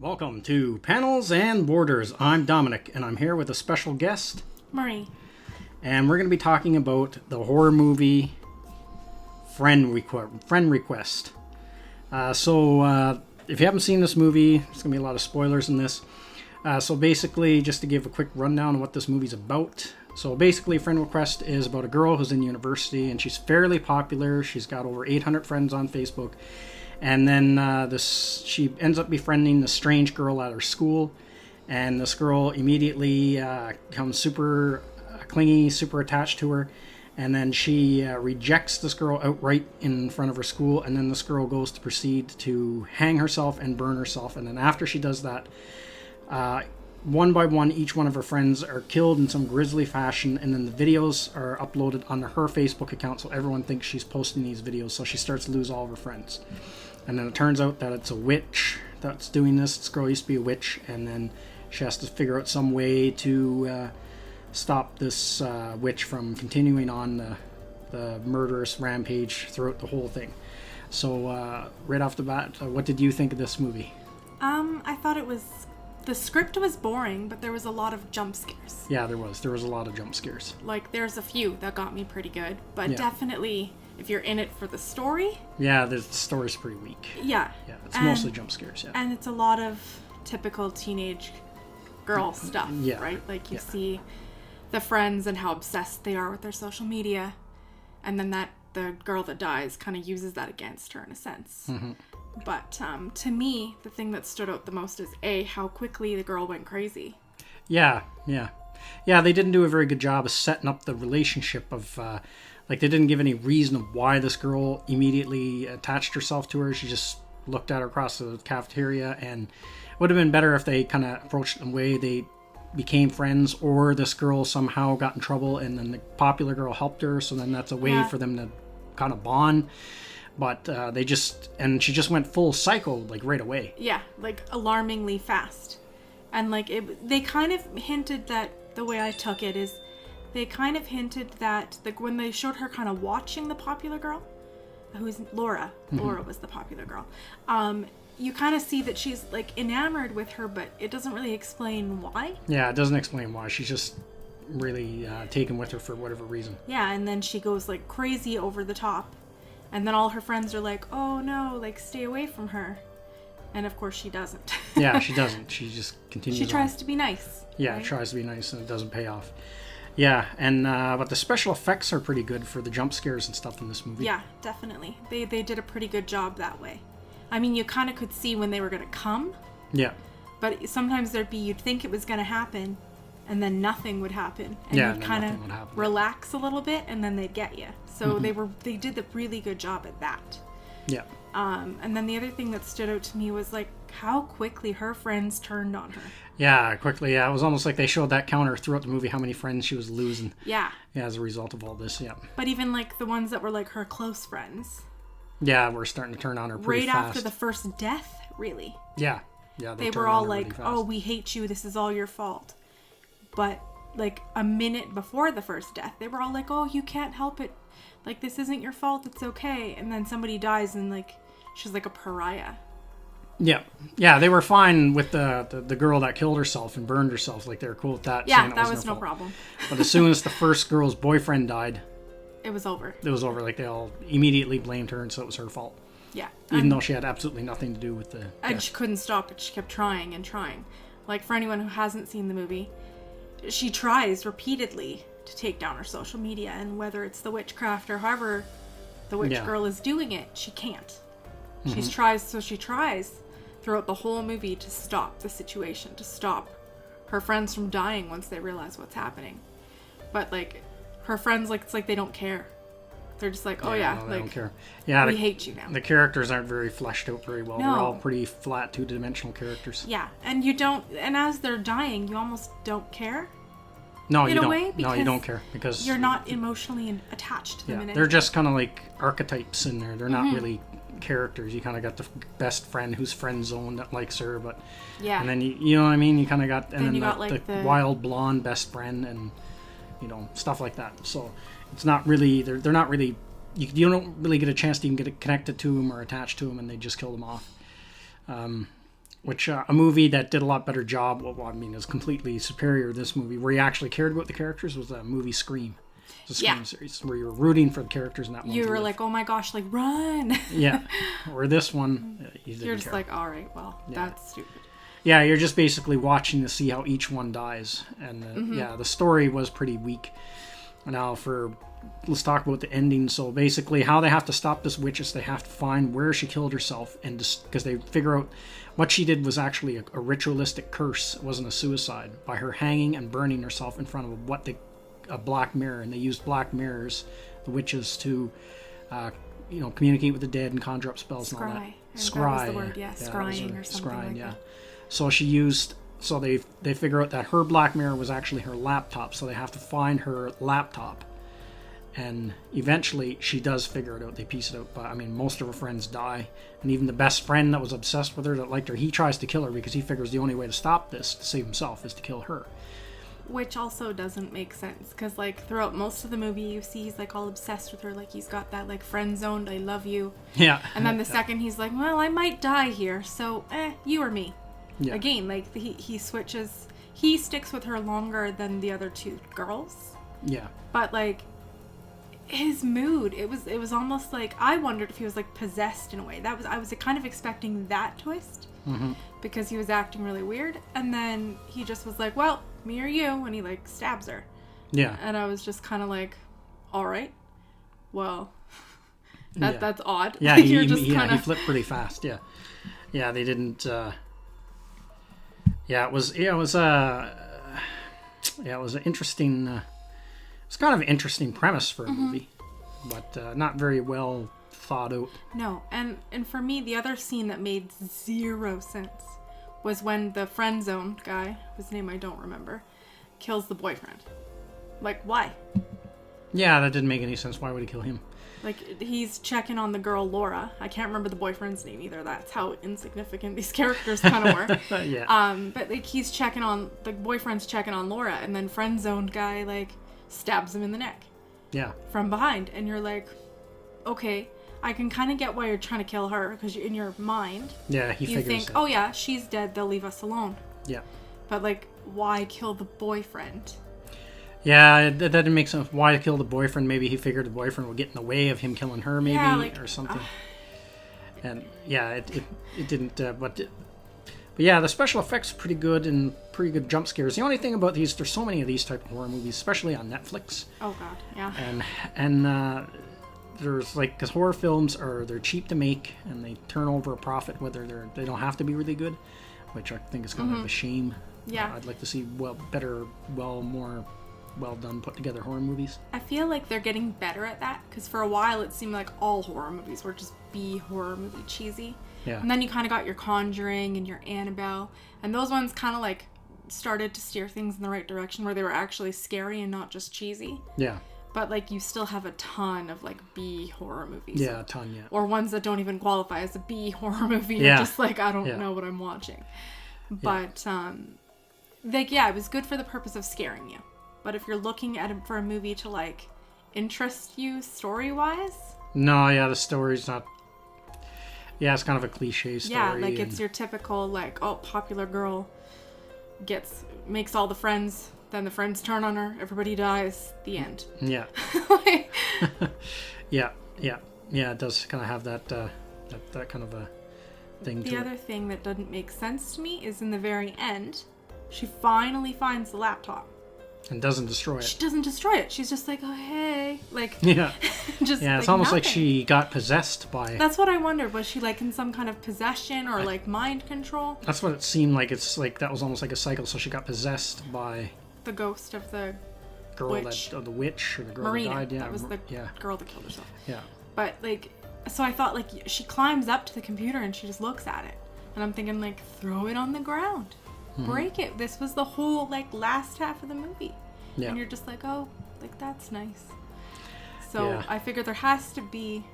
Welcome to Panels and Borders. I'm Dominic, and I'm here with a special guest, Marie. and we're going to be talking about the horror movie Friend Request. If you haven't seen this movie, there's going to be a lot of spoilers in this. So basically, just to give a quick rundown of what this movie's about. So basically, Friend Request is about a girl who's in university, and she's fairly popular. She's got over 800 friends on Facebook. And then she ends up befriending this strange girl at her school. And this girl immediately becomes super clingy, super attached to her. And then she rejects this girl outright in front of her school. And then this girl goes to proceed to hang herself and burn herself. And then after she does that, one by one, each one of her friends are killed in some grisly fashion. And then the videos are uploaded on her Facebook account. So everyone thinks she's posting these videos. So she starts to lose all of her friends. And then it turns out that it's a witch that's doing this. This girl used to be a witch, and then she has to figure out some way to stop this witch from continuing on the murderous rampage throughout the whole thing. So right off the bat, what did you think of this movie? I thought the script was boring, but there was a lot of jump scares. Yeah, there was a lot of jump scares. Like, there's a few that got me pretty good, but Yeah. Definitely if you're in it for the story. Yeah, the story's pretty weak. Yeah. Yeah, it's mostly jump scares, yeah. And it's a lot of typical teenage girl stuff, Yeah. right? Like, you Yeah. see the friends and how obsessed they are with their social media, and then the girl that dies kind of uses that against her in a sense. Mm-hmm. But to me, the thing that stood out the most is how quickly the girl went crazy. Yeah, they didn't do a very good job of setting up the relationship of, they didn't give any reason of why this girl immediately attached herself to her. She just looked at her across the cafeteria, and it would have been better if they kind of approached it in a way they became friends, or this girl somehow got in trouble and then the popular girl helped her, so then that's a way for them to kind of bond. But she just went full psycho, right away. Yeah, alarmingly fast. And they kind of hinted that, the way I took it is, they kind of hinted that when they showed her kind of watching the popular girl, who's Laura. Mm-hmm. Laura was the popular girl. You kind of see that she's enamored with her, but it doesn't really explain why. Yeah, it doesn't explain why. She's just really taken with her for whatever reason. Yeah, and then she goes crazy over the top. And then all her friends are like, oh no, stay away from her. And of course she doesn't. Yeah, she doesn't. She just continues She tries to be nice. Yeah, right? Tries to be nice, and it doesn't pay off. Yeah, and but the special effects are pretty good for the jump scares and stuff in this movie. Yeah, definitely. They did a pretty good job that way. I mean, you kind of could see when they were going to come. Yeah. But sometimes you'd think it was going to happen, and then nothing would happen. And yeah, you'd kind of relax a little bit, and then they'd get you. So they did a really good job at that. Yeah. And then the other thing that stood out to me was how quickly her friends turned on her. Yeah, quickly. Yeah, it was almost like they showed that counter throughout the movie how many friends she was losing. Yeah. Yeah, as a result of all this. Yeah. But even the ones that were her close friends. Yeah, were starting to turn on her pretty fast. Right after the first death, really. Yeah. Yeah. They were all really oh, we hate you. This is all your fault. But a minute before the first death, they were all oh, you can't help it. This isn't your fault. It's okay. And then somebody dies, and she's a pariah. Yeah, yeah, they were fine with the girl that killed herself and burned herself. They were cool with that. Yeah, that was no problem. But as soon as the first girl's boyfriend died, it was over. It was over. They all immediately blamed her, and so it was her fault. Yeah, even though she had absolutely nothing to do with the. And she couldn't stop it. She kept trying and trying. For anyone who hasn't seen the movie, she tries repeatedly to take down her social media, and whether it's the witchcraft or however the witch girl is doing it, she can't. She tries throughout the whole movie to stop the situation, to stop her friends from dying once they realize what's happening. But her friends, it's they don't care. They're just oh yeah, no, they don't care. Yeah, we hate you now. The characters aren't very fleshed out very well. No. They're all pretty flat, two-dimensional characters. Yeah, and and as they're dying, you almost don't care. No, in you a don't. way, No, you don't care because you're not emotionally attached to them. In they're just kind of archetypes in there. They're not really characters. You kind of got the best friend who's friend zoned that likes her, but and then you know what I mean. You kind of got and then the wild blonde best friend and stuff like that. So it's not really they're not really you don't really get a chance to even get connected to them or attached to them, and they just kill them off. which a movie that did a lot better job, well, I mean, is completely superior to this movie, where you actually cared about the characters, was the movie Scream. It's a Scream series, where you were rooting for the characters in that one. You were like, oh my gosh, like, run! Yeah. Or this one, you're just like, all right, well, that's stupid. Yeah, you're just basically watching to see how each one dies. And the story was pretty weak. Now, let's talk about the ending. So basically, how they have to stop this witch is they have to find where she killed herself, and because they figure out what she did was actually a ritualistic curse. It wasn't a suicide, by her hanging and burning herself in front of a black mirror. And they used black mirrors, the witches, to communicate with the dead and conjure up spells and all that. Scry. That was the word, scrying or something like that. So they figure out that her black mirror was actually her laptop, so they have to find her laptop. And eventually she does figure it out. They piece it out. But I mean, most of her friends die. And even the best friend that was obsessed with her, that liked her, he tries to kill her because he figures the only way to stop this, to save himself, is to kill her. Which also doesn't make sense, because like throughout most of the movie you see he's like all obsessed with her, like he's got that like friend zoned, I love you. Yeah. And then the second he's like, well, I might die here, so you or me. Yeah. Again, like he switches, he sticks with her longer than the other two girls. Yeah. But like his mood, it was almost like, I wondered if he was like possessed in a way. I was kind of expecting that twist, because he was acting really weird, and then he just was like, well, me or you, and he like stabs her. Yeah. And I was just kind of like, all right, well, that's odd. Yeah, he flipped pretty fast. Yeah. Yeah, they didn't. It was an interesting. It's kind of an interesting premise for a movie, but not very well thought out. No, and for me, the other scene that made zero sense was when the friend zone guy, whose name I don't remember, kills the boyfriend. Like, why? Yeah, that didn't make any sense. Why would he kill him? Like, he's checking on the girl Laura. I can't remember the boyfriend's name either. That's how insignificant these characters kind of were. Yeah. But like, the boyfriend's checking on Laura, and then friend zoned guy like stabs him in the neck. Yeah. From behind, and you're like, okay, I can kind of get why you're trying to kill her, because in your mind, you think, it. oh yeah, she's dead, they'll leave us alone. Yeah. But like, why kill the boyfriend? Yeah, that didn't make sense. Why kill the boyfriend? Maybe he figured the boyfriend would get in the way of him killing her, maybe, or something. And yeah, it didn't. But yeah, the special effects are pretty good, and pretty good jump scares. The only thing about these, there's so many of these type of horror movies, especially on Netflix. Oh god, yeah. And there's like, because horror films they're cheap to make, and they turn over a profit whether they don't have to be really good, which I think is kind of a shame. Yeah. I'd like to see more well done, put together horror movies. I feel like they're getting better at that, because for a while it seemed like all horror movies were just horror movie cheesy. Yeah. And then you kind of got your Conjuring and your Annabelle, and those ones kind of like started to steer things in the right direction, where they were actually scary and not just cheesy. Yeah. But like, you still have a ton of like B horror movies. Yeah, a ton. Yeah. Or ones that don't even qualify as a B horror movie. Yeah. You're just like, I don't know what I'm watching. But it was good for the purpose of scaring you. But if you're looking at it for a movie to like interest you story-wise, no, the story's not. Yeah, it's kind of a cliche story. Yeah, like it's your typical like, oh, popular girl makes all the friends, then the friends turn on her, everybody dies, the end. Yeah. Yeah, it does kind of have that kind of a thing to it. The other thing that doesn't make sense to me is in the very end, she finally finds the laptop. And doesn't destroy it. She doesn't destroy it. She's just like, oh, hey. Like, yeah. Just yeah, it's like almost nothing. like she got possessed by... That's what I wondered. Was she like in some kind of possession or like mind control? That's what it seemed like. It's like that was almost like a cycle. So she got possessed by... the ghost of the witch. The witch, or the girl Marina. that died. Yeah, that was the girl that killed herself. Yeah. But like, so I thought like, she climbs up to the computer and she just looks at it. And I'm thinking like, throw it on the ground. Break it. This was the whole like last half of the movie. Yeah. And you're just like, oh, like that's nice. So Yeah. I figured there has to be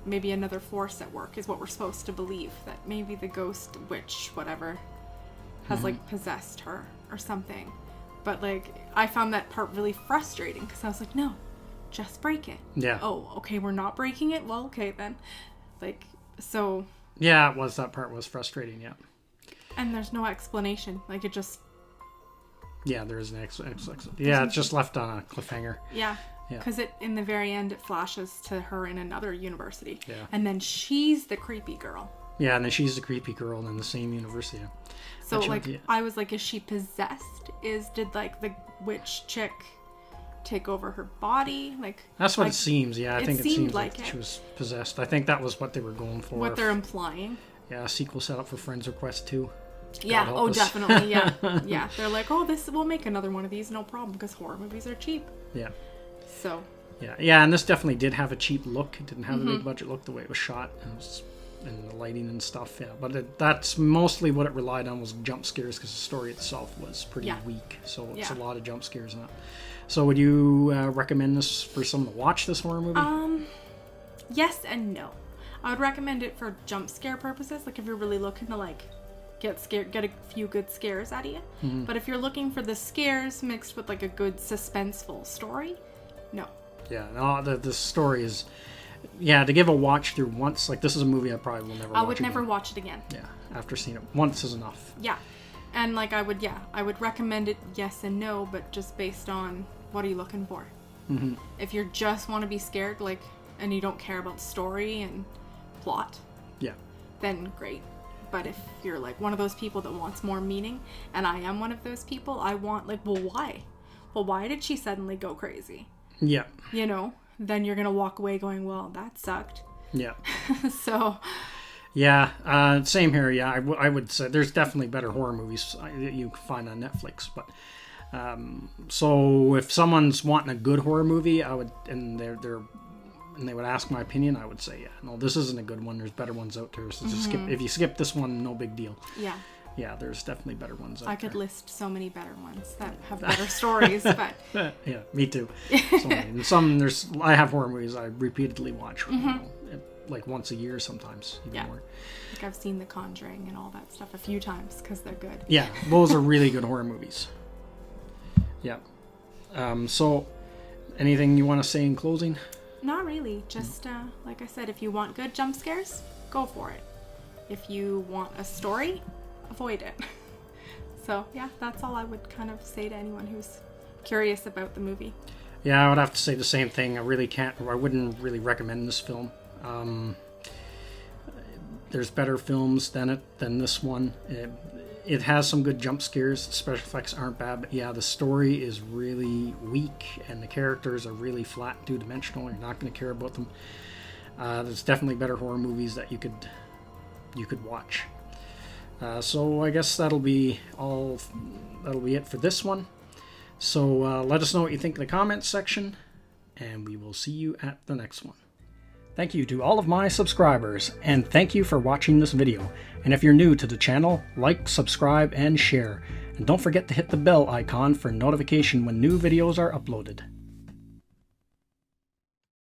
maybe another force at work, is what we're supposed to believe. That maybe the ghost, witch, whatever, has like possessed her or something. But like, I found that part really frustrating, because I was like, no, just break it. Yeah. Oh, okay, we're not breaking it? Well, okay then. Like, so... Yeah, that part was frustrating, yeah. And there's no explanation. Like, it just... Yeah, there is an yeah, it's just left on a cliffhanger. Yeah. Yeah. Because in the very end, it flashes to her in another university. Yeah. And then she's the creepy girl. Yeah, and then she's the creepy girl in the same university. So, like, I was like, is she possessed? Did, like, the witch chick take over her body? Like, that's what like, it seems, yeah. I think it seems like it. she was possessed. I think that was what they were going for. What they're implying. Yeah, a sequel set up for Friends Request 2. Yeah, oh, definitely, yeah. Yeah, they're like, oh, we'll make another one of these, no problem, because horror movies are cheap. Yeah. So. Yeah, and this definitely did have a cheap look. It didn't have a big budget look the way it was shot. And the lighting and stuff, yeah. But that's mostly what it relied on was jump scares, because the story itself was pretty weak. So it's a lot of jump scares in it. So would you recommend this for someone to watch this horror movie? Yes and no. I would recommend it for jump scare purposes, like if you're really looking to like get a few good scares out of you. But if you're looking for the scares mixed with like a good suspenseful story, no. Yeah, no, the story is... Yeah, to give a watch through once, like this is a movie I probably will never watch. I would never watch it again. Yeah, after seeing it once is enough. Yeah. And like I would recommend it yes and no, but just based on what are you looking for. If you just want to be scared, like, and you don't care about story and plot, then great. But if you're like one of those people that wants more meaning, and I am one of those people, I want like, well, why? Well, why did she suddenly go crazy? Yeah. You know, then you're gonna walk away going, well, that sucked. Yeah. So. Yeah, same here. Yeah, I would say there's definitely better horror movies that you can find on Netflix. But so if someone's wanting a good horror movie, I would, and they would ask my opinion, I would say, yeah, no, this isn't a good one. There's better ones out there. So just skip. If you skip this one, no big deal. Yeah. Yeah, there's definitely better ones out there. I could list so many better ones that have better stories, but... Yeah, me too. I have horror movies I repeatedly watch, you know, like once a year sometimes, even more. Like I've seen The Conjuring and all that stuff a few times because they're good. Yeah, those are really good horror movies. Yeah. So, anything you want to say in closing? Not really. Just, like I said, if you want good jump scares, go for it. If you want a story, avoid it. So, yeah, that's all I would kind of say to anyone who's curious about the movie. Yeah, I would have to say the same thing. I wouldn't really recommend this film. There's better films than this one. It has some good jump scares. The special effects aren't bad, but yeah, the story is really weak, and the characters are really flat, two-dimensional. You're not going to care about them. There's definitely better horror movies that you could watch. So I guess that'll be it for this one. So let us know what you think in the comments section, and we will see you at the next one. Thank you to all of my subscribers, and thank you for watching this video. And if you're new to the channel, like, subscribe, and share. And don't forget to hit the bell icon for notification when new videos are uploaded.